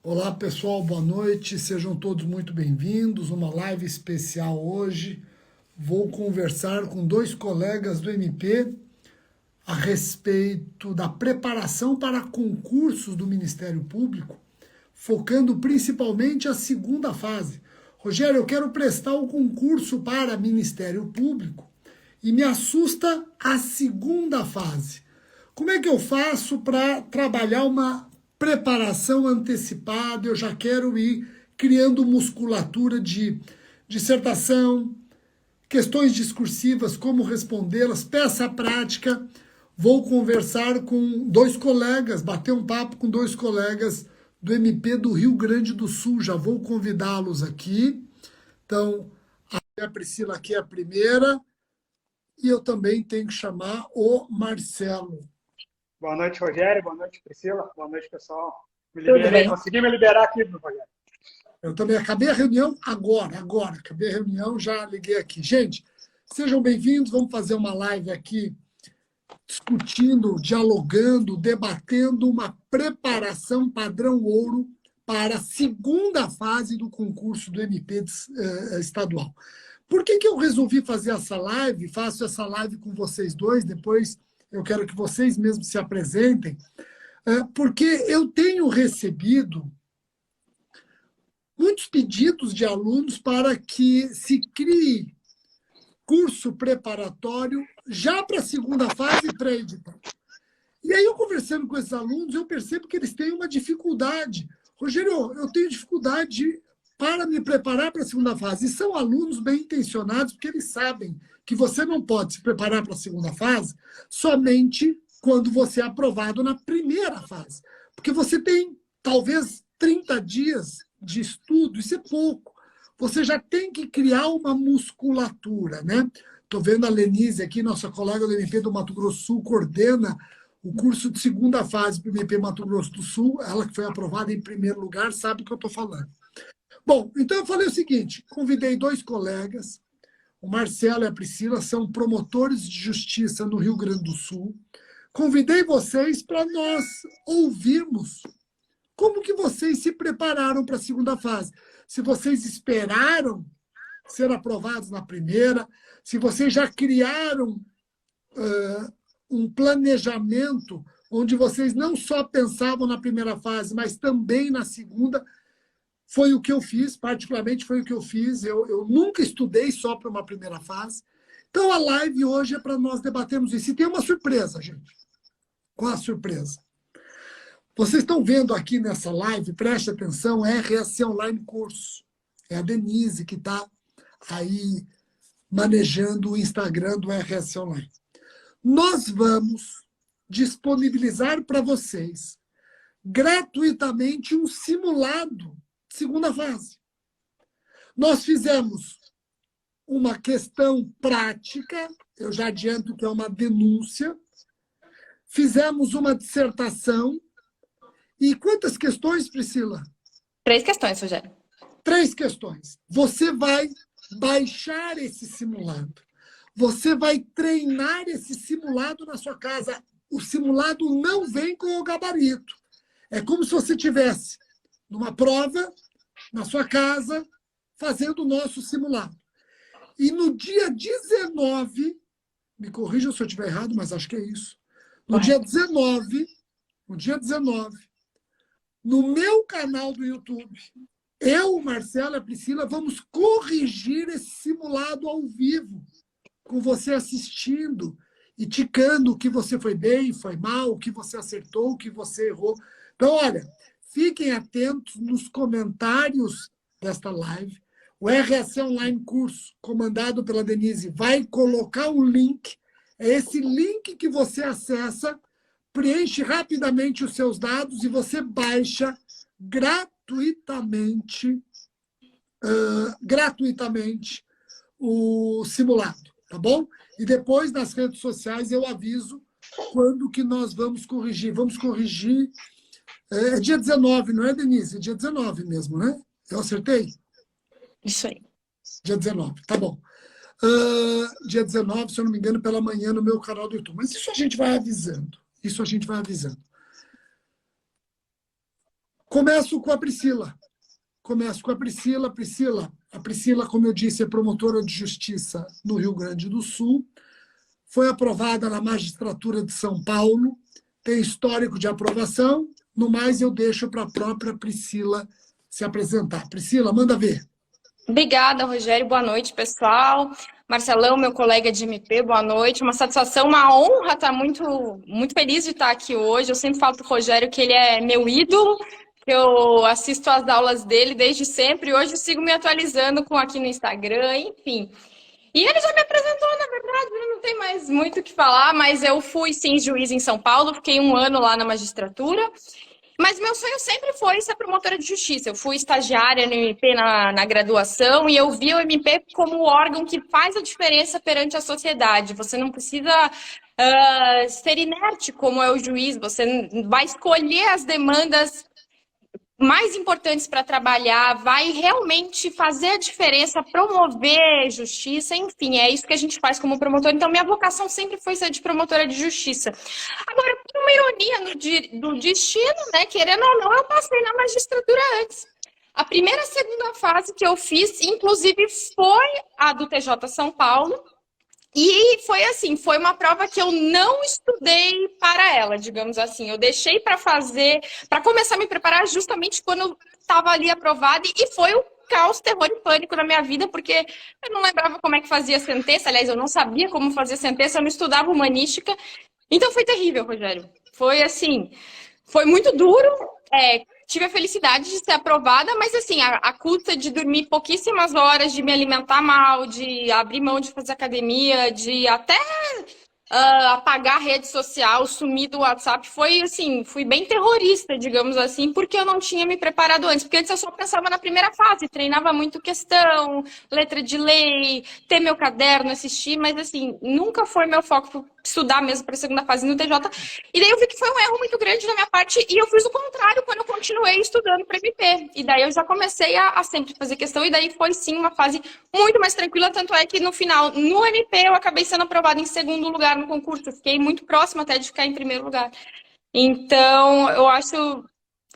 Olá pessoal, boa noite, sejam todos muito bem-vindos. Uma live especial hoje. Vou conversar com dois colegas do MP a respeito da preparação para concursos do Ministério Público, focando principalmente a segunda fase. Rogério, eu quero prestar o concurso para Ministério Público e me assusta a segunda fase. Como é que eu faço para trabalhar uma preparação antecipada? Eu já quero ir criando musculatura de dissertação, questões discursivas, como respondê-las, peça prática. Vou conversar com dois colegas, bater um papo com dois colegas do MP do Rio Grande do Sul. Já vou convidá-los aqui. Então, a Priscila aqui é a primeira. E eu também tenho que chamar o Marcelo. Boa noite, Rogério. Boa noite, Priscila. Boa noite, pessoal. Tudo bem. Consegui me liberar aqui, Rogério. Eu também acabei a reunião agora. Acabei a reunião, já liguei aqui. Gente, sejam bem-vindos. Vamos fazer uma live aqui discutindo, dialogando, debatendo uma preparação padrão ouro para a segunda fase do concurso do MP estadual. Por que eu resolvi fazer essa live? Faço essa live com vocês dois, depois eu quero que vocês mesmos se apresentem, porque eu tenho recebido muitos pedidos de alunos para que se crie curso preparatório já para a segunda fase pré-edital. E aí, eu conversando com esses alunos, eu percebo que eles têm uma dificuldade. Rogério, eu tenho dificuldade para me preparar para a segunda fase. E são alunos bem intencionados, porque eles sabem que você não pode se preparar para a segunda fase somente quando você é aprovado na primeira fase. Porque você tem, talvez, 30 dias de estudo, isso é pouco. Você já tem que criar uma musculatura, né? Estou vendo a Lenise aqui, nossa colega do MP do Mato Grosso do Sul, coordena o curso de segunda fase do MP Mato Grosso do Sul. Ela que foi aprovada em primeiro lugar, sabe o que eu estou falando. Bom, então eu falei o seguinte, convidei dois colegas, o Marcelo e a Priscila, são promotores de justiça no Rio Grande do Sul. Convidei vocês para nós ouvirmos como que vocês se prepararam para a segunda fase. Se vocês esperaram ser aprovados na primeira, se vocês já criaram um planejamento onde vocês não só pensavam na primeira fase, mas também na segunda. Foi o que eu fiz, particularmente foi o que eu fiz. Eu nunca estudei só para uma primeira fase. Então, a live hoje é para nós debatermos isso. E tem uma surpresa, gente. Qual a surpresa? Vocês estão vendo aqui nessa live, preste atenção, é RS Online Curso. É a Denise que está aí manejando o Instagram do RS Online. Nós vamos disponibilizar para vocês gratuitamente um simulado de segunda fase. Nós fizemos uma questão prática, eu já adianto que é uma denúncia, fizemos uma dissertação. E quantas questões, Priscila? 3 questões, Rogério. 3 questões. Você vai baixar esse simulado. Você vai treinar esse simulado na sua casa. O simulado não vem com o gabarito. É como se você tivesse numa prova, na sua casa, fazendo o nosso simulado. E no dia 19, me corrija se eu estiver errado, mas acho que é isso. No dia 19, no meu canal do YouTube, eu, o Marcelo e a Priscila vamos corrigir esse simulado ao vivo, com você assistindo e ticando o que você foi bem, foi mal, o que você acertou, o que você errou. Então, olha, fiquem atentos nos comentários desta live. O RS Online Curso, comandado pela Denise, vai colocar um link. É esse link que você acessa, preenche rapidamente os seus dados e você baixa gratuitamente o simulado, tá bom? E depois nas redes sociais eu aviso quando que nós vamos corrigir. Vamos corrigir, é dia 19, não é, Denise? É dia 19 mesmo, né? Eu acertei? Isso aí. Dia 19, tá bom. Dia 19, se eu não me engano, pela manhã no meu canal do YouTube. Mas isso a gente vai avisando. Começo com a Priscila. A Priscila, como eu disse, é promotora de justiça no Rio Grande do Sul. Foi aprovada na magistratura de São Paulo. Tem histórico de aprovação. No mais, eu deixo para a própria Priscila se apresentar. Priscila, manda ver. Obrigada, Rogério. Boa noite, pessoal. Marcelão, meu colega de MP, boa noite. Uma satisfação, uma honra estar muito feliz de estar aqui hoje. Eu sempre falo para o Rogério que ele é meu ídolo, que eu assisto às aulas dele desde sempre. Hoje eu sigo me atualizando aqui no Instagram, enfim. E ele já me apresentou, na verdade, não tem mais muito o que falar, mas eu fui, sim, juiz em São Paulo, fiquei 1 ano lá na magistratura. Mas meu sonho sempre foi ser promotora de justiça. Eu fui estagiária no MP na graduação e eu vi o MP como o órgão que faz a diferença perante a sociedade. Você não precisa ser inerte como é o juiz, você vai escolher as demandas mais importantes para trabalhar, vai realmente fazer a diferença, promover justiça, enfim, é isso que a gente faz como promotor. Então, minha vocação sempre foi ser de promotora de justiça. Agora, por uma ironia do destino, né, querendo ou não, eu passei na magistratura antes. A primeira e segunda fase que eu fiz, inclusive, foi a do TJ São Paulo. E foi assim, foi uma prova que eu não estudei para ela, digamos assim. Eu deixei para fazer, para começar a me preparar justamente quando eu estava ali aprovada. E foi o caos, terror e pânico na minha vida, porque eu não lembrava como é que fazia sentença. Aliás, eu não sabia como fazer sentença, eu não estudava humanística. Então foi terrível, Rogério. Foi assim, foi muito duro. Tive a felicidade de ser aprovada, mas assim, a custa de dormir pouquíssimas horas, de me alimentar mal, de abrir mão de fazer academia, de até apagar a rede social, sumir do WhatsApp, foi assim, fui bem terrorista, digamos assim, porque eu não tinha me preparado antes, porque antes eu só pensava na primeira fase, treinava muito questão, letra de lei, ter meu caderno, assistir, mas assim, nunca foi meu foco estudar mesmo para a segunda fase no TJ, e daí eu vi que foi um erro muito grande da minha parte, e eu fiz o contrário quando eu continuei estudando para MP, e daí eu já comecei a sempre fazer questão, e daí foi sim uma fase muito mais tranquila, tanto é que no final, no MP, eu acabei sendo aprovada em segundo lugar no concurso. Eu fiquei muito próxima até de ficar em primeiro lugar. Então, eu acho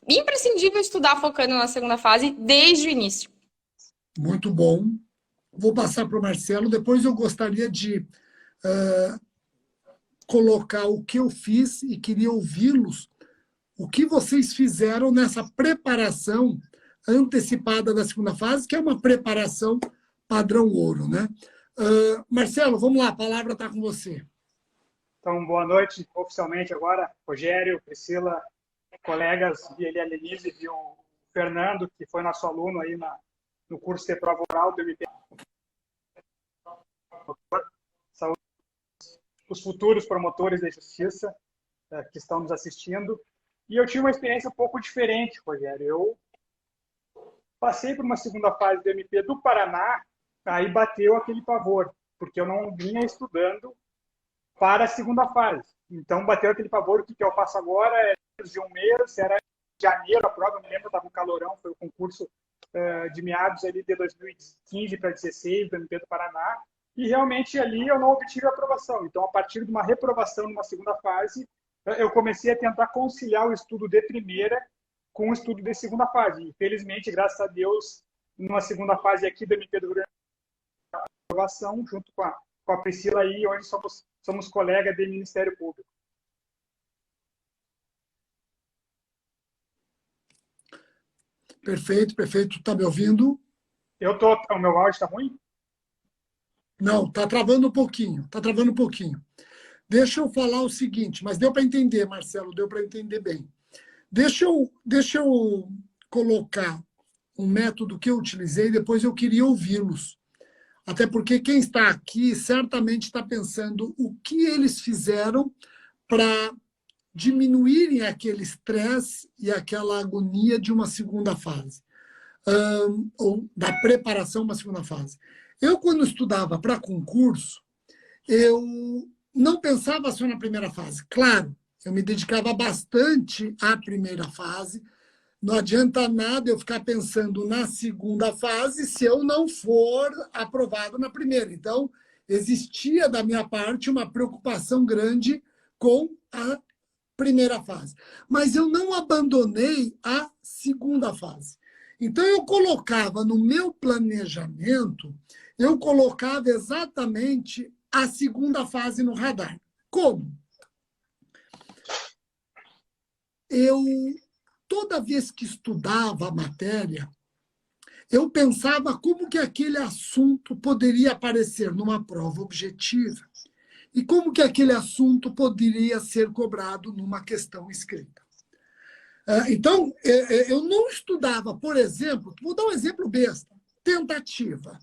imprescindível estudar focando na segunda fase desde o início. Muito bom. Vou passar para o Marcelo. Depois eu gostaria de colocar o que eu fiz e queria ouvi-los. O que vocês fizeram nessa preparação antecipada da segunda fase, que é uma preparação padrão ouro, né? Marcelo, vamos lá, a palavra está com você. Então, boa noite, oficialmente agora, Rogério, Priscila, colegas, vi ali a Lenise, vi o Fernando, que foi nosso aluno aí no curso de prova oral do MP. Saúde os futuros promotores de justiça que estão nos assistindo. E eu tive uma experiência um pouco diferente, Rogério. Eu passei por uma segunda fase do MP do Paraná, aí bateu aquele pavor, porque eu não vinha estudando para a segunda fase. Então, bateu aquele pavor, o que eu faço agora é de 1 mês, era em janeiro a prova, eu me lembro, estava um calorão, foi o concurso de meados ali de 2015 para 2016 do MP do Paraná, e realmente ali eu não obtive a aprovação. Então, a partir de uma reprovação numa segunda fase, eu comecei a tentar conciliar o estudo de primeira com o estudo de segunda fase. E, felizmente, graças a Deus, numa segunda fase aqui do MP do Rio Grande do Sul, aprovação, junto com a Priscila aí, hoje somos colegas do Ministério Público. Perfeito, perfeito. Está me ouvindo? O meu áudio está ruim? Não, está travando um pouquinho. Está travando um pouquinho. Deixa eu falar o seguinte, mas deu para entender, Marcelo, deu para entender bem. Deixa eu colocar um método que eu utilizei, depois eu queria ouvi-los. Até porque quem está aqui certamente está pensando o que eles fizeram para diminuírem aquele estresse e aquela agonia de uma segunda fase, ou da preparação para uma segunda fase. Eu, quando estudava para concurso, eu não pensava só na primeira fase. Claro, eu me dedicava bastante à primeira fase. Não adianta nada eu ficar pensando na segunda fase se eu não for aprovado na primeira. Então, existia da minha parte uma preocupação grande com a primeira fase. Mas eu não abandonei a segunda fase. Então, eu colocava no meu planejamento, eu colocava exatamente a segunda fase no radar. Como? Toda vez que estudava a matéria, eu pensava como que aquele assunto poderia aparecer numa prova objetiva e como que aquele assunto poderia ser cobrado numa questão escrita. Então, eu não estudava, por exemplo, vou dar um exemplo besta, tentativa.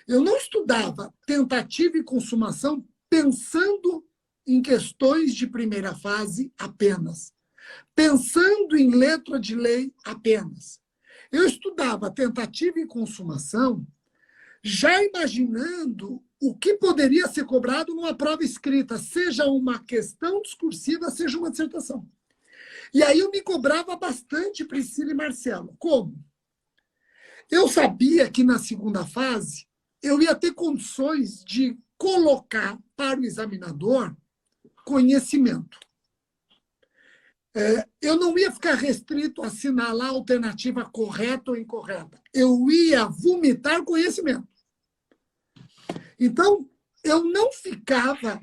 Eu não estudava tentativa e consumação pensando em questões de primeira fase apenas, pensando em letra de lei apenas. Eu estudava tentativa e consumação já imaginando o que poderia ser cobrado numa prova escrita, seja uma questão discursiva, seja uma dissertação. E aí eu me cobrava bastante, Priscila e Marcelo. Como? Eu sabia que na segunda fase eu ia ter condições de colocar para o examinador conhecimento. Eu não ia ficar restrito a assinalar a alternativa correta ou incorreta. Eu ia vomitar conhecimento. Então, eu não ficava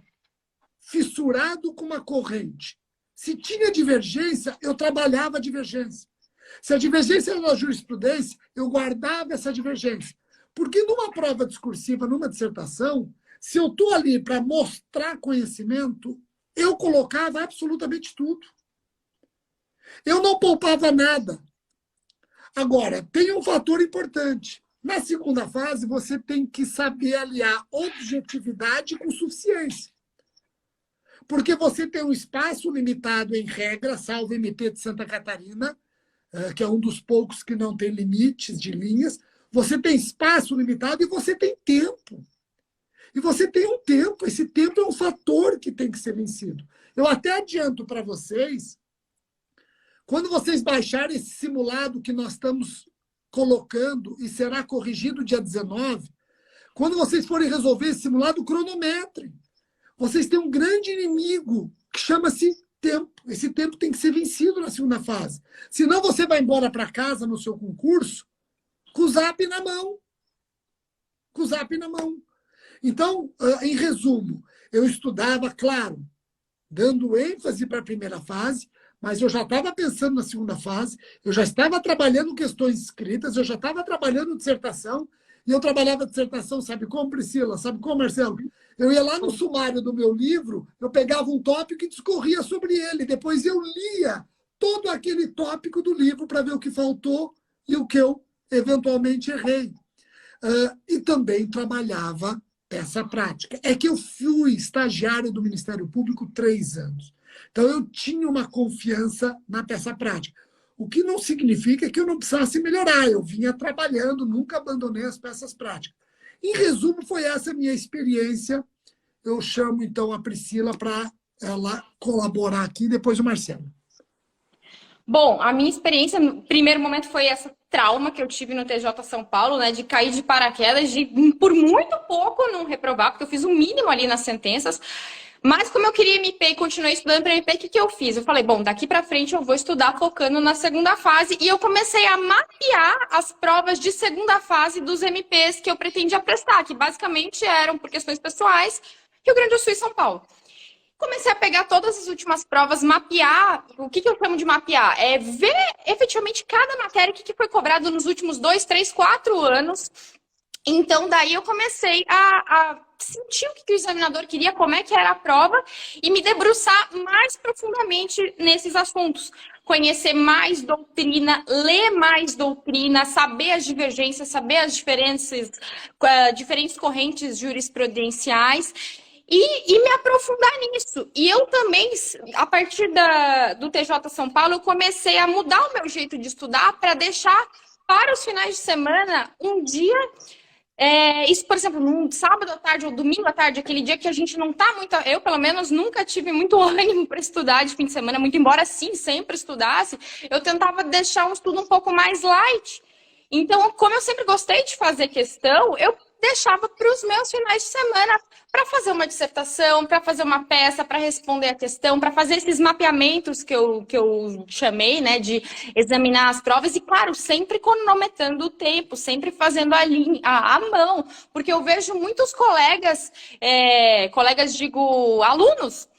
fissurado com uma corrente. Se tinha divergência, eu trabalhava a divergência. Se a divergência era na jurisprudência, eu guardava essa divergência. Porque numa prova discursiva, numa dissertação, se eu estou ali para mostrar conhecimento, eu colocava absolutamente tudo. Eu não poupava nada. Agora, tem um fator importante. Na segunda fase, você tem que saber aliar objetividade com suficiência. Porque você tem um espaço limitado em regra, salvo o MP de Santa Catarina, que é um dos poucos que não tem limites de linhas. Você tem espaço limitado e você tem tempo. E você tem um tempo. Esse tempo é um fator que tem que ser vencido. Eu até adianto para vocês, quando vocês baixarem esse simulado que nós estamos colocando e será corrigido dia 19, quando vocês forem resolver esse simulado, cronometrem. Vocês têm um grande inimigo que chama-se tempo. Esse tempo tem que ser vencido na segunda fase. Senão você vai embora para casa no seu concurso com o zap na mão. Com o zap na mão. Então, em resumo, eu estudava, claro, dando ênfase para a primeira fase, mas eu já estava pensando na segunda fase, eu já estava trabalhando questões escritas, eu já estava trabalhando dissertação, e eu trabalhava dissertação, sabe como, Priscila? Sabe como, Marcelo? Eu ia lá no sumário do meu livro, eu pegava um tópico e discorria sobre ele, depois eu lia todo aquele tópico do livro para ver o que faltou e o que eu eventualmente errei. E também trabalhava essa prática. É que eu fui estagiário do Ministério Público 3 anos. Então, eu tinha uma confiança na peça prática. O que não significa que eu não precisasse melhorar. Eu vinha trabalhando, nunca abandonei as peças práticas. Em resumo, foi essa a minha experiência. Eu chamo, então, a Priscila para ela colaborar aqui, depois o Marcelo. Bom, a minha experiência, no primeiro momento, foi essa trauma que eu tive no TJ São Paulo, né, de cair de paraquedas, de por muito pouco não reprovar, porque eu fiz o mínimo ali nas sentenças. Mas como eu queria MP e continuei estudando para MP, o que eu fiz? Eu falei, bom, daqui para frente eu vou estudar focando na segunda fase. E eu comecei a mapear as provas de segunda fase dos MPs que eu pretendia prestar, que basicamente eram, por questões pessoais, Rio Grande do Sul e São Paulo. Comecei a pegar todas as últimas provas, mapear. O que eu chamo de mapear? É ver efetivamente cada matéria, o que foi cobrado nos últimos 2, 3, 4 anos. Então, daí eu comecei a sentir o que o examinador queria, como é que era a prova, e me debruçar mais profundamente nesses assuntos. Conhecer mais doutrina, ler mais doutrina, saber as divergências, saber as diferentes correntes jurisprudenciais e me aprofundar nisso. E eu também, a partir do TJ São Paulo, eu comecei a mudar o meu jeito de estudar para deixar para os finais de semana um dia... isso, por exemplo, num sábado à tarde ou domingo à tarde, aquele dia que a gente não tá muito... Eu, pelo menos, nunca tive muito ânimo para estudar de fim de semana, muito embora, sim, sempre estudasse, eu tentava deixar um estudo um pouco mais light. Então, como eu sempre gostei de fazer questão, eu deixava para os meus finais de semana para fazer uma dissertação, para fazer uma peça, para responder a questão, para fazer esses mapeamentos que eu chamei, né, de examinar as provas e, claro, sempre cronometrando o tempo, sempre fazendo a mão, porque eu vejo muitos colegas, digo, alunos,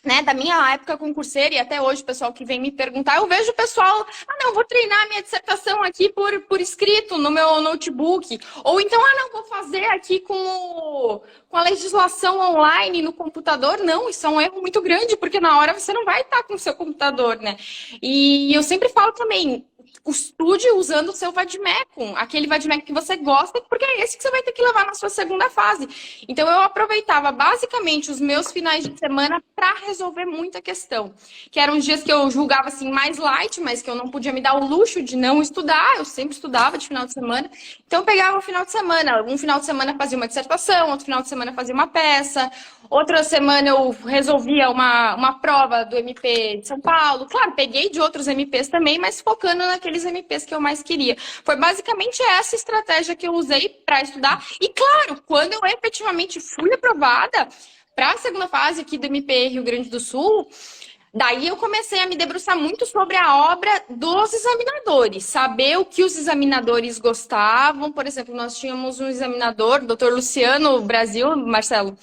né, da minha época concurseira e até hoje o pessoal que vem me perguntar, eu vejo o pessoal, não, vou treinar a minha dissertação aqui por escrito no meu notebook, ou então, não, vou fazer aqui com a legislação online no computador. Não, isso é um erro muito grande, porque na hora você não vai estar com o seu computador, né? E eu sempre falo também, estude usando o seu vademecum, aquele vademecum que você gosta, porque é esse que você vai ter que levar na sua segunda fase. Então, eu aproveitava basicamente os meus finais de semana para resolver muita questão. Que eram os dias que eu julgava assim mais light, mas que eu não podia me dar o luxo de não estudar. Eu sempre estudava de final de semana. Então, eu pegava o final de semana. Um final de semana fazia uma dissertação, outro final de semana fazia uma peça. Outra semana eu resolvia uma prova do MP de São Paulo. Claro, peguei de outros MPs também, mas focando naqueles MPs que eu mais queria. Foi basicamente essa estratégia que eu usei para estudar. E claro, quando eu efetivamente fui aprovada para a segunda fase aqui do MP Rio Grande do Sul, daí eu comecei a me debruçar muito sobre a obra dos examinadores, saber o que os examinadores gostavam. Por exemplo, nós tínhamos um examinador, o Dr. Luciano Brasil, Marcelo,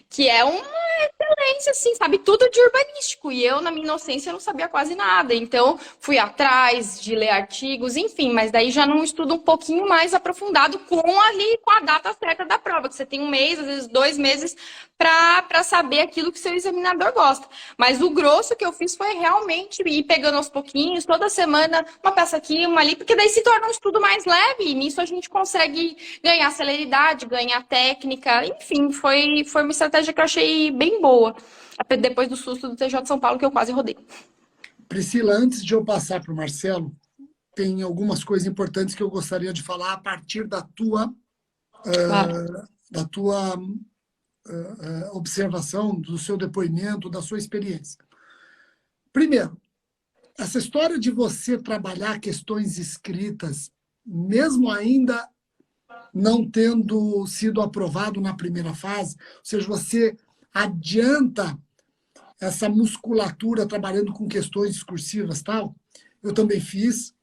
que é uma excelência, assim, sabe tudo de urbanístico. E eu, na minha inocência, não sabia quase nada. Então, fui atrás de ler artigos, enfim, mas daí já num estudo um pouquinho mais aprofundado com a data certa da prova, que você tem um mês, às vezes 2 meses, para saber aquilo que seu examinador gosta. Mas o grosso que eu fiz foi realmente ir pegando aos pouquinhos, toda semana, uma peça aqui, uma ali, porque daí se torna um estudo mais leve, e nisso a gente consegue ganhar celeridade, ganhar técnica, enfim, foi uma estratégia que eu achei bem boa, depois do susto do TJ de São Paulo, que eu quase rodei. Priscila, antes de eu passar para o Marcelo, tem algumas coisas importantes que eu gostaria de falar a partir da tua, Claro. Observação, do seu depoimento, da sua experiência. Primeiro, essa história de você trabalhar questões escritas, mesmo ainda não tendo sido aprovado na primeira fase, ou seja, você adianta essa musculatura trabalhando com questões discursivas e tal, eu também fiz.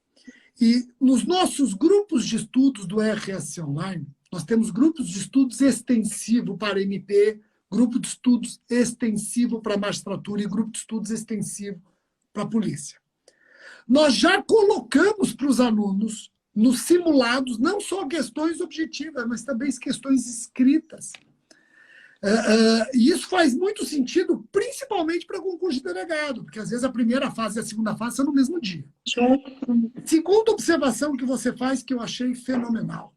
E nos nossos grupos de estudos do RS Online, nós temos grupos de estudos extensivo para MP, grupo de estudos extensivo para magistratura e grupo de estudos extensivo para a polícia. Nós já colocamos para os alunos, nos simulados, não só questões objetivas, mas também questões escritas. E isso faz muito sentido, principalmente para concurso de delegado, porque às vezes a primeira fase e a segunda fase são no mesmo dia. Segunda observação que você faz, que eu achei fenomenal.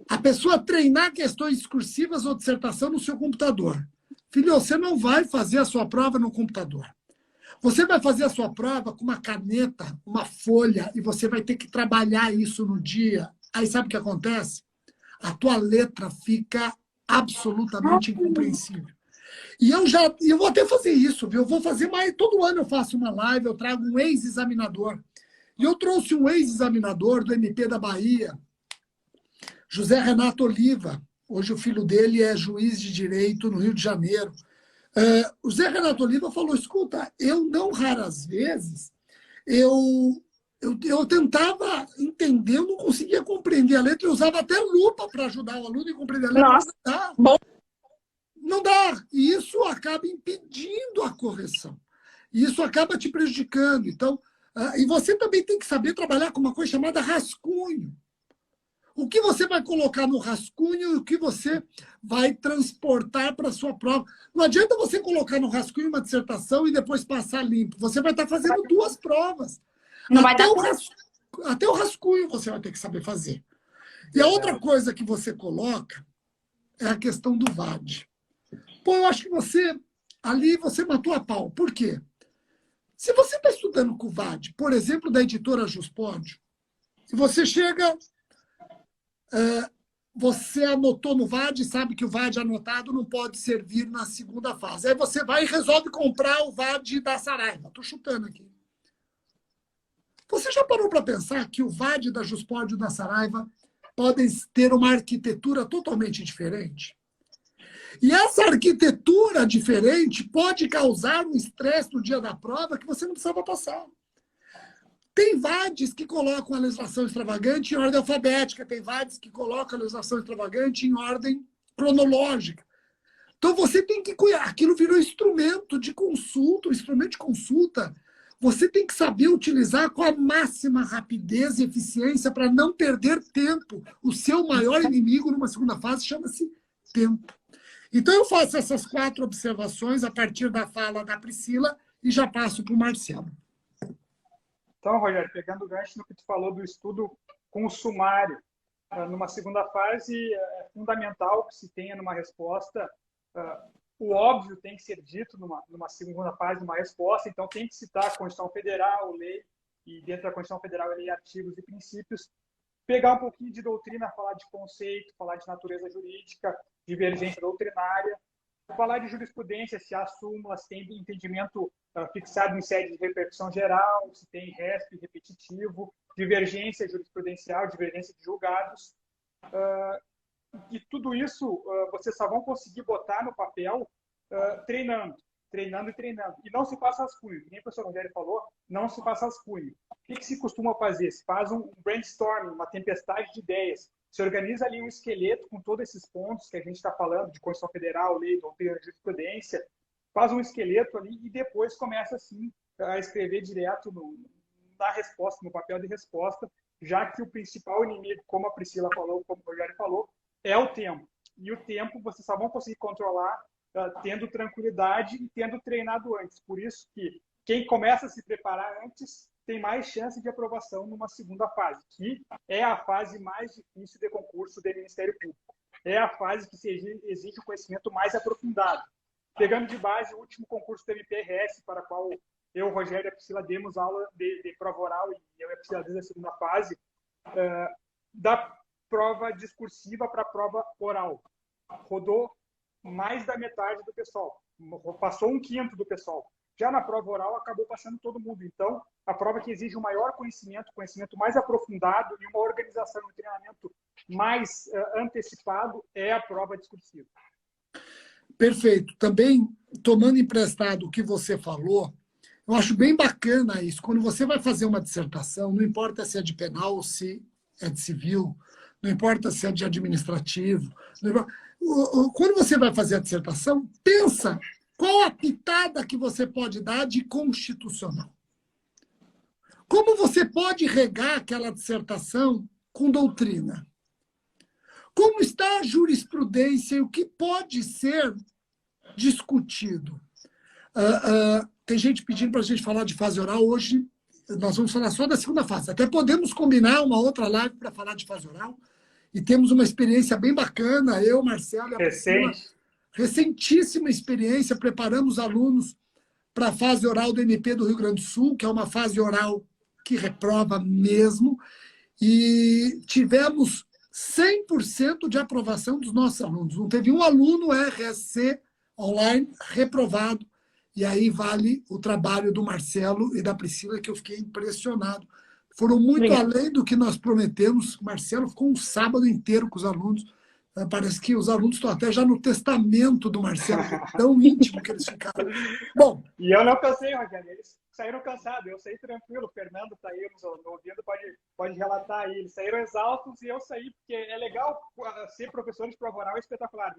A pessoa treinar questões discursivas ou dissertação no seu computador. Filho, você não vai fazer a sua prova no computador. Você vai fazer a sua prova com uma caneta, uma folha, e você vai ter que trabalhar isso no dia. Aí sabe o que acontece? A tua letra fica absolutamente incompreensível. E eu vou até fazer isso, viu? Eu vou fazer mais. Todo ano eu faço uma live, eu trago um ex-examinador. E eu trouxe um ex-examinador do MP da Bahia, José Renato Oliva. Hoje o filho dele é juiz de direito no Rio de Janeiro. O José Renato Oliva falou, escuta, eu não raras vezes, eu tentava entender, eu não conseguia compreender a letra, eu usava até lupa para ajudar o aluno a compreender a letra. Nossa, não dá. E isso acaba impedindo a correção. E isso acaba te prejudicando. Então, e você também tem que saber trabalhar com uma coisa chamada rascunho. O que você vai colocar no rascunho e o que você vai transportar para a sua prova. Não adianta você colocar no rascunho uma dissertação e depois passar limpo. Você vai estar fazendo 2 provas. Não vai dar até o rascunho você vai ter que saber fazer. E a outra coisa que você coloca é a questão do VAD. Pô, eu acho que você matou a pau. Por quê? Se você está estudando com o VAD, por exemplo, da editora Juspódio, se você chega... você anotou no VAD, sabe que o VAD anotado não pode servir na segunda fase. Aí você vai e resolve comprar o VAD da Saraiva. Estou chutando aqui. Você já parou para pensar que o VAD da Juspódio da Saraiva podem ter uma arquitetura totalmente diferente. E essa arquitetura diferente pode causar um estresse no dia da prova que você não precisava passar. Tem VADs que colocam a legislação extravagante em ordem alfabética, tem VADs que colocam a legislação extravagante em ordem cronológica. Então você tem que cuidar. Aquilo virou instrumento de consulta, um instrumento de consulta. Você tem que saber utilizar com a máxima rapidez e eficiência para não perder tempo. O seu maior inimigo numa segunda fase chama-se tempo. Então eu faço essas 4 observações a partir da fala da Priscila e já passo para o Marcelo. Então, Rogério, pegando o gancho no que tu falou do estudo com o sumário, numa segunda fase é fundamental que se tenha numa resposta, o óbvio tem que ser dito numa segunda fase, numa resposta, então tem que citar a Constituição Federal, lei, e dentro da Constituição Federal, lei, artigos e princípios, pegar um pouquinho de doutrina, falar de conceito, falar de natureza jurídica, divergência doutrinária, falar de jurisprudência, se há súmula, se tem entendimento fixado em sede de repercussão geral, se tem RESP repetitivo, divergência jurisprudencial, divergência de julgados. E tudo isso vocês só vão conseguir botar no papel treinando. E não se faça rascunho. Nem o professor Rogério falou, não se faça rascunho. O que se costuma fazer? Se faz um brainstorming, uma tempestade de ideias. Se organiza ali um esqueleto com todos esses pontos que a gente está falando, de Constituição Federal, lei, doutrina, jurisprudência, faz um esqueleto ali e depois começa, assim, a escrever direto na resposta, no papel de resposta, já que o principal inimigo, como a Priscila falou, como o Rogério falou, é o tempo. E o tempo vocês só vão conseguir controlar tendo tranquilidade e tendo treinado antes. Por isso que quem começa a se preparar antes tem mais chance de aprovação numa segunda fase, que é a fase mais difícil de concurso do Ministério Público. É a fase que exige um conhecimento mais aprofundado. Pegando de base o último concurso do MPRS, para o qual eu, o Rogério e a Priscila demos aula de prova oral, e eu e a Priscila desde a segunda fase, da prova discursiva para a prova oral. Rodou mais da metade do pessoal, passou 1/5 do pessoal. Já na prova oral, acabou passando todo mundo. Então, a prova que exige um maior conhecimento mais aprofundado e uma organização, um treinamento mais antecipado é a prova discursiva. Perfeito. Também, tomando emprestado o que você falou, eu acho bem bacana isso. Quando você vai fazer uma dissertação, não importa se é de penal ou se é de civil, não importa se é de administrativo. Quando você vai fazer a dissertação, pensa qual a pitada que você pode dar de constitucional. Como você pode regar aquela dissertação com doutrina? Como está a jurisprudência e o que pode ser discutido? Tem gente pedindo para a gente falar de fase oral. Hoje nós vamos falar só da segunda fase. Até podemos combinar uma outra live para falar de fase oral. E temos uma experiência bem bacana, eu, Marcelo e a Priscila. Recentíssima experiência, preparamos alunos para a fase oral do MP do Rio Grande do Sul, que é uma fase oral que reprova mesmo, e tivemos 100% de aprovação dos nossos alunos. Não teve um aluno RSC online reprovado, e aí vale o trabalho do Marcelo e da Priscila, que eu fiquei impressionado. Foram muito além do que nós prometemos. O Marcelo ficou um sábado inteiro com os alunos. Parece que os alunos estão até já no testamento do Marcelo, tão íntimo que eles ficaram. Bom. E eu não cansei, Rogério. Eles saíram cansados, eu saí tranquilo. O Fernando está aí nos ouvindo, pode relatar aí. Eles saíram exaustos e eu saí, porque é legal ser professor de prova oral, é espetacular.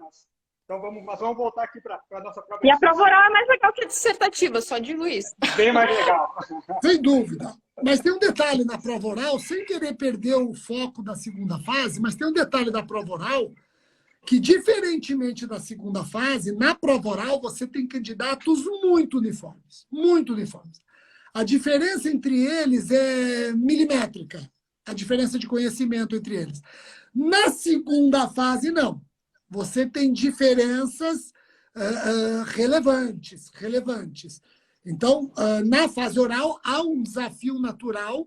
Então vamos voltar aqui para a nossa própria. E a prova oral é mais legal que a dissertativa, só digo isso. Bem mais legal. Sem dúvida. Mas tem um detalhe na prova oral, sem querer perder o foco da segunda fase, mas tem um detalhe da prova oral que, diferentemente da segunda fase, na prova oral você tem candidatos muito uniformes. Muito uniformes. A diferença entre eles é milimétrica, a diferença de conhecimento entre eles. Na segunda fase, não. Você tem diferenças relevantes. Então, na fase oral, há um desafio natural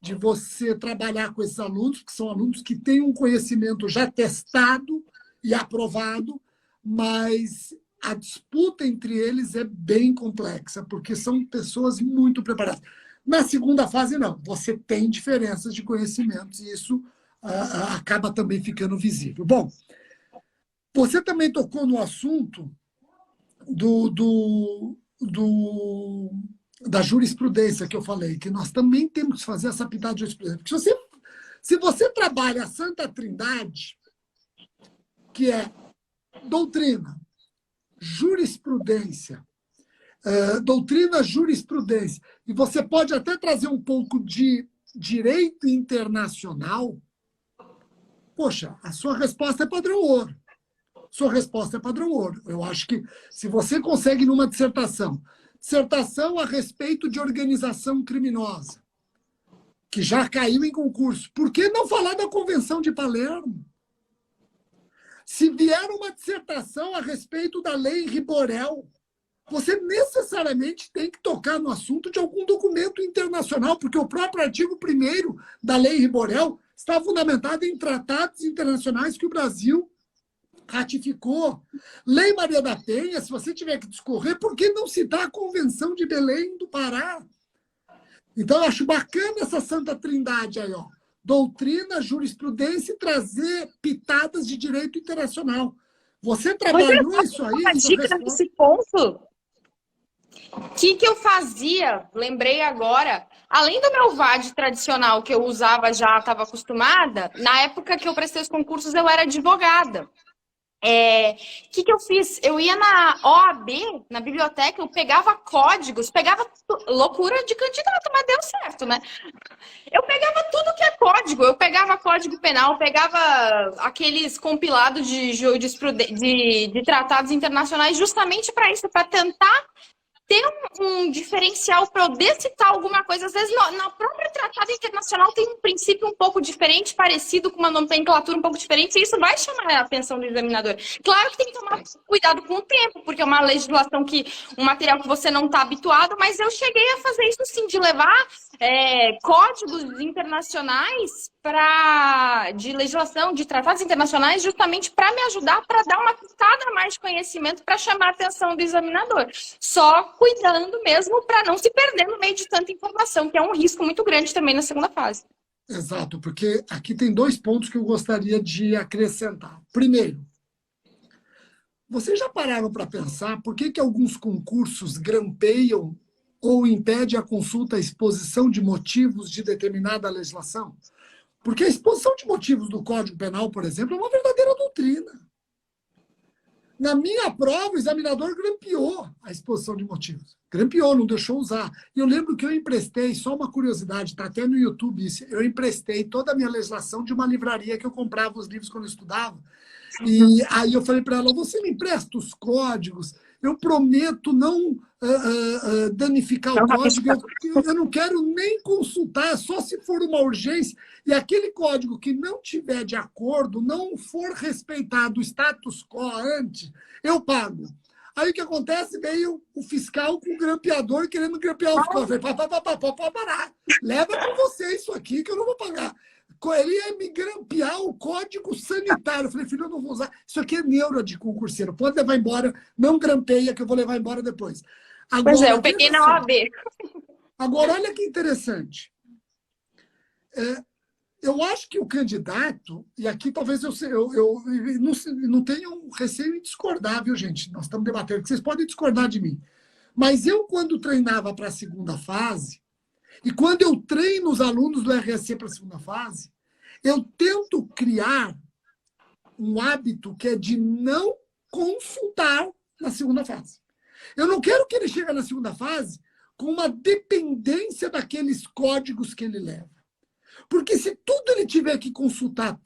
de você trabalhar com esses alunos, que são alunos que têm um conhecimento já testado e aprovado, mas a disputa entre eles é bem complexa, porque são pessoas muito preparadas. Na segunda fase, não. Você tem diferenças de conhecimentos, e isso acaba também ficando visível. Bom, você também tocou no assunto da jurisprudência que eu falei, que nós também temos que fazer essa pitada de jurisprudência. Porque se você trabalha a Santa Trindade, que é doutrina, jurisprudência, jurisprudência, e você pode até trazer um pouco de direito internacional, poxa, a sua resposta é padrão ouro. Sua resposta é padrão ouro. Eu acho que se você consegue numa dissertação a respeito de organização criminosa, que já caiu em concurso, por que não falar da Convenção de Palermo? Se vier uma dissertação a respeito da Lei Riborel, você necessariamente tem que tocar no assunto de algum documento internacional, porque o próprio artigo 1º da Lei Riborel está fundamentado em tratados internacionais que o Brasil ratificou. Lei Maria da Penha, se você tiver que discorrer, por que não citar a Convenção de Belém do Pará? Então, eu acho bacana essa Santa Trindade aí, ó. Doutrina, jurisprudência e trazer pitadas de direito internacional. Você trabalhou isso aí? Uma dica nesse ponto. O que eu fazia? Lembrei agora. Além do meu VAD tradicional que eu usava já, estava acostumada, na época que eu prestei os concursos, eu era advogada. O que eu fiz? Eu ia na OAB, na biblioteca, eu pegava códigos, loucura de candidato, mas deu certo, né? Eu pegava tudo que é código, eu pegava código penal, pegava aqueles compilados de tratados internacionais justamente para isso, para tentar ter um diferencial para eu citar alguma coisa. Às vezes, na própria tratado internacional tem um princípio um pouco diferente, parecido com uma nomenclatura um pouco diferente, e isso vai chamar a atenção do examinador. Claro que tem que tomar cuidado com o tempo, porque é uma legislação um material que você não está habituado, mas eu cheguei a fazer isso sim, de levar códigos internacionais de legislação, de tratados internacionais, justamente para me ajudar, para dar uma pitada a mais de conhecimento, para chamar a atenção do examinador. Só cuidando mesmo para não se perder no meio de tanta informação, que é um risco muito grande também na segunda fase. Exato, porque aqui tem 2 pontos que eu gostaria de acrescentar. Primeiro, vocês já pararam para pensar por que alguns concursos grampeiam ou impedem a consulta, a exposição de motivos de determinada legislação? Porque a exposição de motivos do Código Penal, por exemplo, é uma verdadeira doutrina. Na minha prova, o examinador grampeou a exposição de motivos. Grampeou, não deixou usar. E eu lembro que eu emprestei, só uma curiosidade, está até no YouTube isso, eu emprestei toda a minha legislação de uma livraria que eu comprava os livros quando eu estudava. E aí eu falei para ela, você me empresta os códigos? Eu prometo não danificar o código, eu não quero nem consultar, só se for uma urgência. E aquele código que não tiver de acordo, não for respeitado o status quo antes, eu pago. Aí o que acontece? Veio o fiscal com o grampeador querendo grampear os códigos. Eu falei, pode parar. Leva com você isso aqui que eu não vou pagar. Ele ia me grampear o código sanitário. Eu falei, filho, eu não vou usar. Isso aqui é neura de concurseiro. Pode levar embora. Não grampeia, que eu vou levar embora depois. Agora, pois é, eu peguei na OAB. Agora, olha que interessante. Eu acho que o candidato, e aqui talvez eu não tenha um receio em discordar, viu, gente? Nós estamos debatendo, que vocês podem discordar de mim. Mas eu, quando treinava para a segunda fase, e quando eu treino os alunos do RSC para a segunda fase, eu tento criar um hábito que é de não consultar na segunda fase. Eu não quero que ele chegue na segunda fase com uma dependência daqueles códigos que ele leva. Porque se tudo ele tiver que consultar,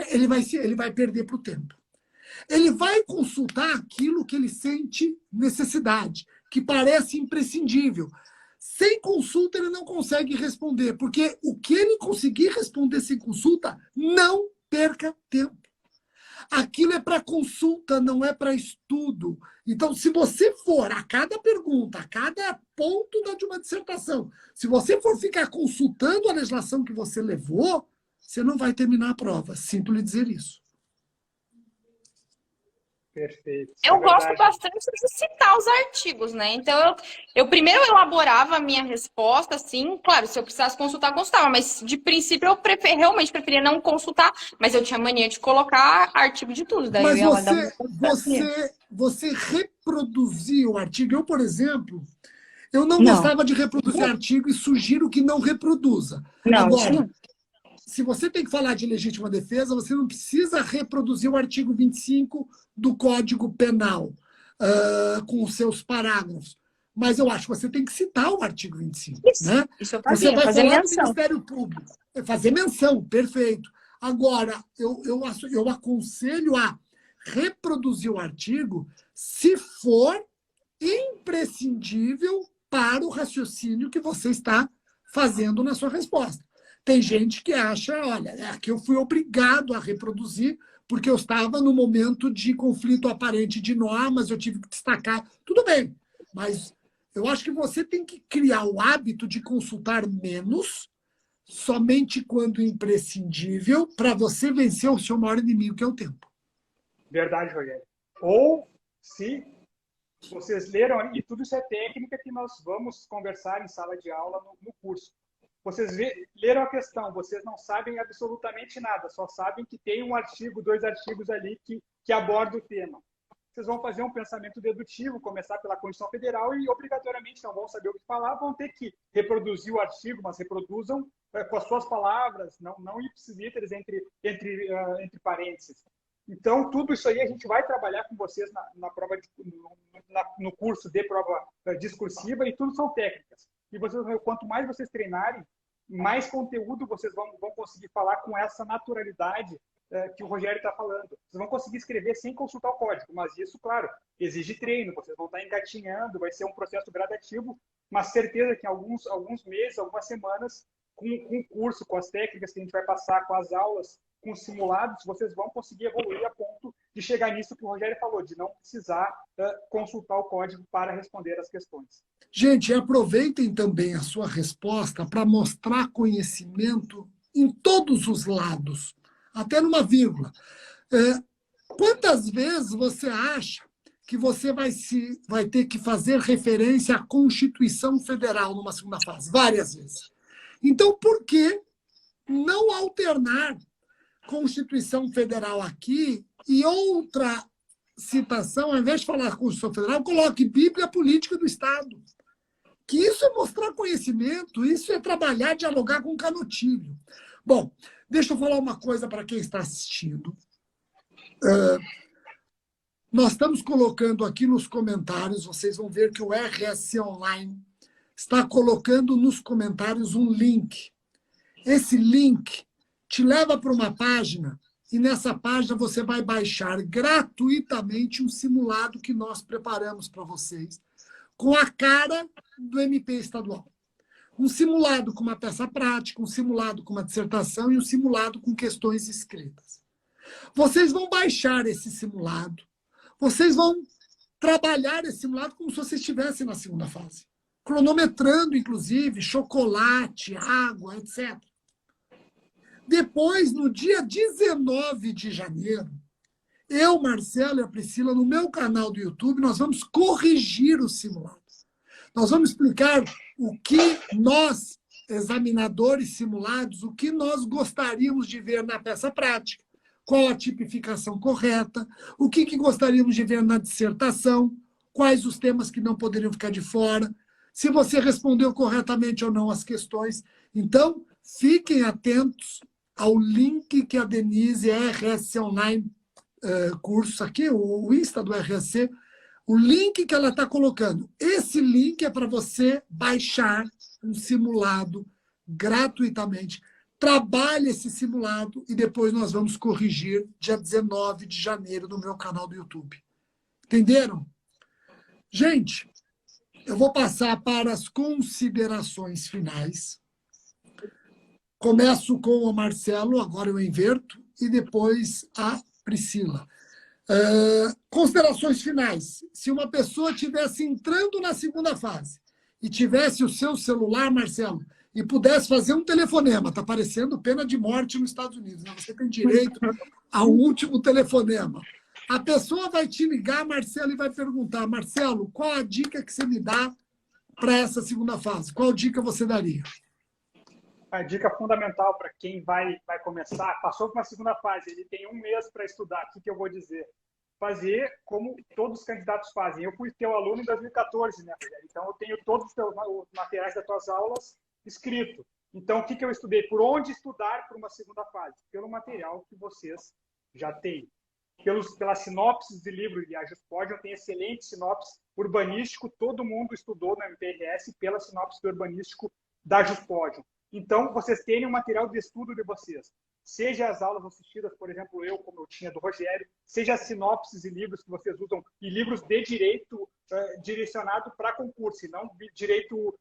ele vai perder para o tempo. Ele vai consultar aquilo que ele sente necessidade, que parece imprescindível. Sem consulta, ele não consegue responder, porque o que ele conseguir responder sem consulta, não perca tempo. Aquilo é para consulta, não é para estudo. Então, se você for a cada pergunta, a cada ponto de uma dissertação, se você for ficar consultando a legislação que você levou, você não vai terminar a prova. Sinto lhe dizer isso. Perfeito. Isso Eu é gosto verdade. bastante de citar os artigos, né? Então, eu primeiro elaborava a minha resposta, assim, claro, se eu precisasse consultar, eu consultava, mas de princípio eu realmente preferia não consultar, mas eu tinha mania de colocar artigo de tudo, daí eu Mas ia lá dar uma você reproduzia o artigo. Eu, por exemplo, eu não Não, gostava de reproduzir artigo e sugiro que não reproduza. não, isso Agora, não. se você tem que falar de legítima defesa, você não precisa reproduzir o artigo 25 do Código Penal, com os seus parágrafos. Mas eu acho que você tem que citar o artigo 25. Né? Isso eu Você fazia, vai fazer falar do menção. Ministério Público. Fazer menção, perfeito. Agora, eu aconselho a reproduzir o artigo se for imprescindível para o raciocínio que você está fazendo na sua resposta. Tem gente que acha, olha, aqui eu fui obrigado a reproduzir porque eu estava no momento de conflito aparente de normas, eu tive que destacar. Tudo bem, mas eu acho que você tem que criar o hábito de consultar menos, somente quando imprescindível, para você vencer o seu maior inimigo, que é o tempo. Verdade, Rogério. Ou se vocês leram, e tudo isso é técnica que nós vamos conversar em sala de aula no curso. Vocês leram a questão, vocês não sabem absolutamente nada, só sabem que tem um artigo, 2 artigos ali que abordam o tema. Vocês vão fazer um pensamento dedutivo, começar pela Constituição Federal e, obrigatoriamente, não vão saber o que falar, vão ter que reproduzir o artigo, mas reproduzam com as suas palavras, não ipsis literis entre parênteses. Então, tudo isso aí a gente vai trabalhar com vocês na prova no curso de prova discursiva, e tudo são técnicas. E vocês, quanto mais vocês treinarem, mais conteúdo vocês vão conseguir falar com essa naturalidade que o Rogério está falando. Vocês vão conseguir escrever sem consultar o código, mas isso, claro, exige treino, vocês vão estar engatinhando, vai ser um processo gradativo, mas certeza que em alguns meses, algumas semanas, com o curso, com as técnicas que a gente vai passar, com as aulas, com os simulados, vocês vão conseguir evoluir a ponto de chegar nisso que o Rogério falou, de não precisar consultar o código para responder as questões. Gente, aproveitem também a sua resposta para mostrar conhecimento em todos os lados, até numa vírgula. Quantas vezes você acha que você vai ter que fazer referência à Constituição Federal numa segunda fase? Várias vezes. Então, por que não alternar Constituição Federal aqui e outra citação, ao invés de falar Constituição Federal, coloque Bíblia Política do Estado? Que isso é mostrar conhecimento, isso é trabalhar, dialogar com Canutilho. Bom, deixa eu falar uma coisa para quem está assistindo. Nós estamos colocando aqui nos comentários, vocês vão ver que o RSC Online está colocando nos comentários um link. Esse link te leva para uma página e nessa página você vai baixar gratuitamente um simulado que nós preparamos para vocês, com a cara do MP estadual. Um simulado com uma peça prática, um simulado com uma dissertação e um simulado com questões escritas. Vocês vão baixar esse simulado, vocês vão trabalhar esse simulado como se vocês estivessem na segunda fase, cronometrando, inclusive, chocolate, água, etc. Depois, no dia 19 de janeiro, eu, Marcelo e a Priscila, no meu canal do YouTube, nós vamos corrigir os simulados. Nós vamos explicar o que nós, examinadores simulados, o que nós gostaríamos de ver na peça prática, qual a tipificação correta, o que gostaríamos de ver na dissertação, quais os temas que não poderiam ficar de fora, se você respondeu corretamente ou não as questões. Então, fiquem atentos ao link que a Denise, RSC Online, curso aqui, o Insta do RSC, o link que ela está colocando. Esse link é para você baixar um simulado gratuitamente. Trabalhe esse simulado e depois nós vamos corrigir dia 19 de janeiro no meu canal do YouTube. Entenderam? Gente, eu vou passar para as considerações finais. Começo com o Marcelo, agora eu inverto, e depois a Priscila. Considerações finais. Se uma pessoa estivesse entrando na segunda fase e tivesse o seu celular, Marcelo, e pudesse fazer um telefonema, está parecendo pena de morte nos Estados Unidos, né? Você tem direito ao último telefonema. A pessoa vai te ligar, Marcelo, e vai perguntar, Marcelo, qual a dica que você me dá para essa segunda fase? Qual dica você daria? A dica fundamental para quem vai começar, passou por uma segunda fase, ele tem um mês para estudar, o que eu vou dizer? Fazer como todos os candidatos fazem. Eu fui teu aluno em 2014, né, Rogério? Então, eu tenho todos os materiais das tuas aulas escritos. Então, o que eu estudei? Por onde estudar para uma segunda fase? Pelo material que vocês já têm. Pelas sinopses de livro, e a Juspodium tem excelente sinopse urbanístico, todo mundo estudou no MPRS pela sinopse do urbanístico da Juspodium. Então, vocês terem um material de estudo de vocês. Seja as aulas assistidas, por exemplo, como eu tinha do Rogério, seja as sinopses e livros que vocês usam, e livros de direito direcionado para concurso, e não direito,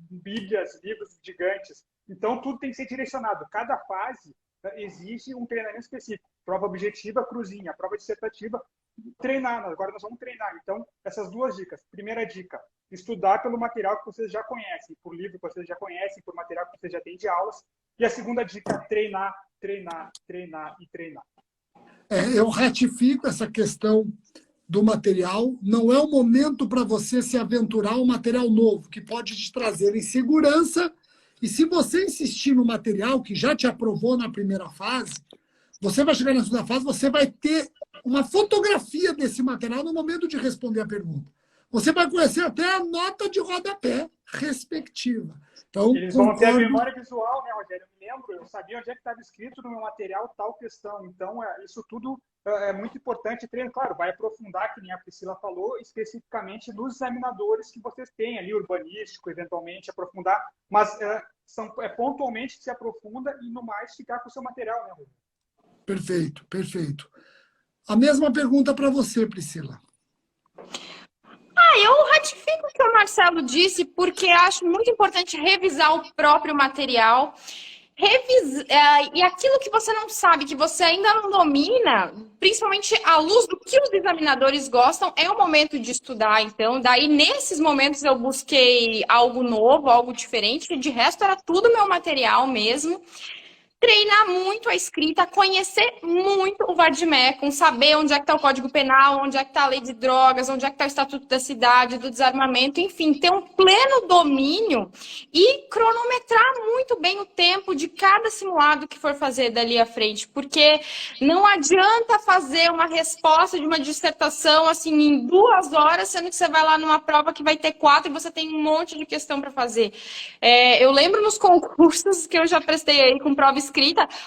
bíblias, livros gigantes. Então, tudo tem que ser direcionado. Cada fase exige um treinamento específico. Prova objetiva, cruzinha. Prova dissertativa, treinar. Agora nós vamos treinar. Então, essas duas dicas. Primeira dica, estudar pelo material que vocês já conhecem, por livro que vocês já conhecem, por material que vocês já têm de aulas. E a segunda dica, treinar, treinar, treinar e treinar. Eu ratifico essa questão do material. Não é o momento para você se aventurar um material novo, que pode te trazer insegurança. E se você insistir no material que já te aprovou na primeira fase, você vai chegar na segunda fase, você vai ter uma fotografia desse material no momento de responder a pergunta. Você vai conhecer até a nota de rodapé respectiva. Então, eles vão ter a memória visual, né, Rogério? Eu me lembro, eu sabia onde é que estava escrito no meu material tal questão. Então, isso tudo é muito importante. Treino, claro, vai aprofundar, que nem a Priscila falou, especificamente nos examinadores que vocês têm ali, urbanístico, eventualmente, aprofundar. Mas pontualmente que se aprofunda e, no mais, ficar com o seu material, né, Rogério? Perfeito, perfeito. A mesma pergunta para você, Priscila. Eu ratifico o que o Marcelo disse, porque acho muito importante revisar o próprio material. E aquilo que você não sabe, que você ainda não domina, principalmente à luz do que os examinadores gostam, é o momento de estudar. Então, daí, nesses momentos, eu busquei algo novo, algo diferente. De resto, era tudo meu material mesmo. Treinar muito a escrita, conhecer muito o vade-mecum, saber onde é que está o Código Penal, onde é que está a Lei de Drogas, onde é que está o Estatuto da Cidade, do Desarmamento, enfim, ter um pleno domínio e cronometrar muito bem o tempo de cada simulado que for fazer dali à frente, porque não adianta fazer uma resposta de uma dissertação assim em 2 horas, sendo que você vai lá numa prova que vai ter 4 e você tem um monte de questão para fazer. Eu lembro nos concursos que eu já prestei aí com prova escrita,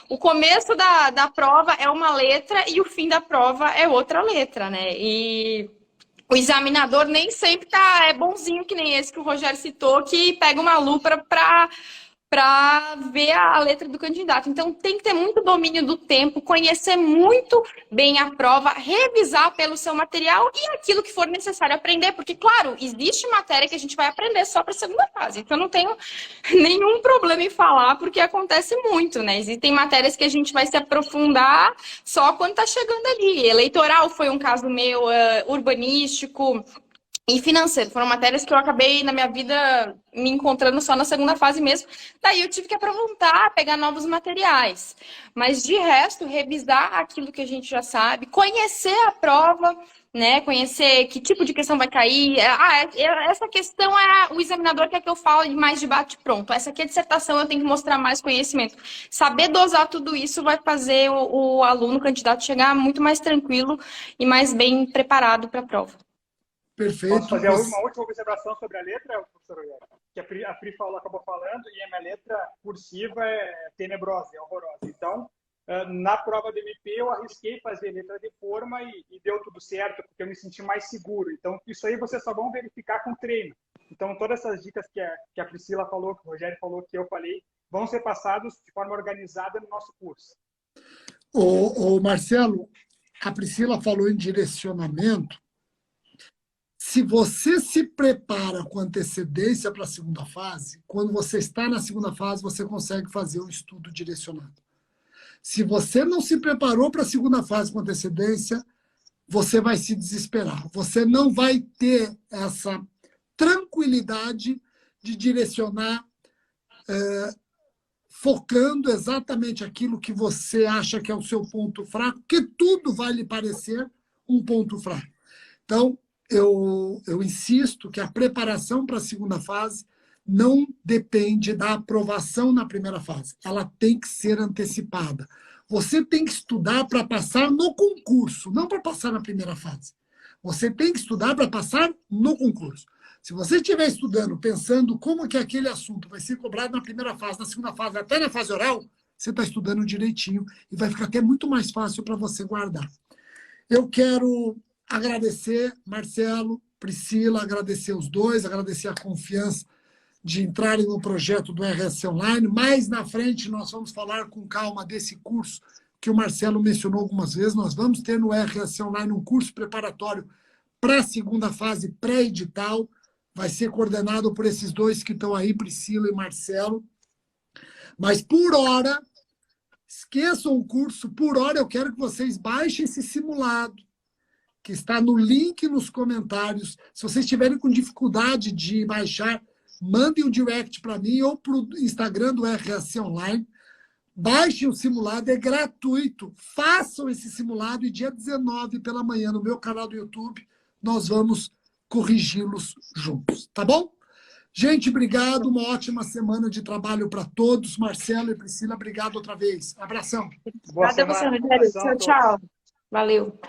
o começo da prova é uma letra e o fim da prova é outra letra, né? E o examinador nem sempre é bonzinho, que nem esse que o Rogério citou, que pega uma lupa para ver a letra do candidato. Então, tem que ter muito domínio do tempo, conhecer muito bem a prova, revisar pelo seu material e aquilo que for necessário aprender, porque, claro, existe matéria que a gente vai aprender só para a segunda fase. Então, eu não tenho nenhum problema em falar, porque acontece muito, né? Existem matérias que a gente vai se aprofundar só quando está chegando ali. Eleitoral foi um caso meu, urbanístico e financeiro. Foram matérias que eu acabei, na minha vida, me encontrando só na segunda fase mesmo. Daí eu tive que aprofundar, pegar novos materiais. Mas, de resto, revisar aquilo que a gente já sabe, conhecer a prova, né? Conhecer que tipo de questão vai cair. Essa questão o examinador quer que eu fale mais de bate-pronto. Essa aqui é dissertação, eu tenho que mostrar mais conhecimento. Saber dosar tudo isso vai fazer o aluno, o candidato, chegar muito mais tranquilo e mais bem preparado para a prova. Perfeito. Posso fazer uma última observação sobre a letra, professor Rogério? Que a Pri acabou falando, e a minha letra cursiva é tenebrosa, é horrorosa. Então, na prova do MP, eu arrisquei fazer letra de forma e deu tudo certo, porque eu me senti mais seguro. Então, isso aí vocês só vão verificar com treino. Então, todas essas dicas que a Priscila falou, que o Rogério falou, que eu falei, vão ser passados de forma organizada no nosso curso. Ô Marcelo, a Priscila falou em direcionamento. Se você se prepara com antecedência para a segunda fase, quando você está na segunda fase, você consegue fazer um estudo direcionado. Se você não se preparou para a segunda fase com antecedência, você vai se desesperar. Você não vai ter essa tranquilidade de direcionar focando exatamente aquilo que você acha que é o seu ponto fraco, porque tudo vai lhe parecer um ponto fraco. Então, eu insisto que a preparação para a segunda fase não depende da aprovação na primeira fase. Ela tem que ser antecipada. Você tem que estudar para passar no concurso, não para passar na primeira fase. Você tem que estudar para passar no concurso. Se você estiver estudando, pensando como que aquele assunto vai ser cobrado na primeira fase, na segunda fase, até na fase oral, você está estudando direitinho e vai ficar até muito mais fácil para você guardar. Eu quero agradecer, Marcelo, Priscila, agradecer os dois, agradecer a confiança de entrarem no projeto do RS Online. Mais na frente, nós vamos falar com calma desse curso que o Marcelo mencionou algumas vezes. Nós vamos ter no RS Online um curso preparatório para a segunda fase pré-edital. Vai ser coordenado por esses dois que estão aí, Priscila e Marcelo. Mas, por hora, esqueçam o curso. Por hora, eu quero que vocês baixem esse simulado, que está no link nos comentários. Se vocês tiverem com dificuldade de baixar, mandem um direct para mim ou para o Instagram do RS Online. Baixem o simulado, é gratuito. Façam esse simulado e dia 19 pela manhã no meu canal do YouTube nós vamos corrigi-los juntos, tá bom? Gente, obrigado, uma ótima semana de trabalho para todos. Marcelo e Priscila, obrigado outra vez. Abração. Obrigada a você, Rogério. Tchau, tchau. Valeu.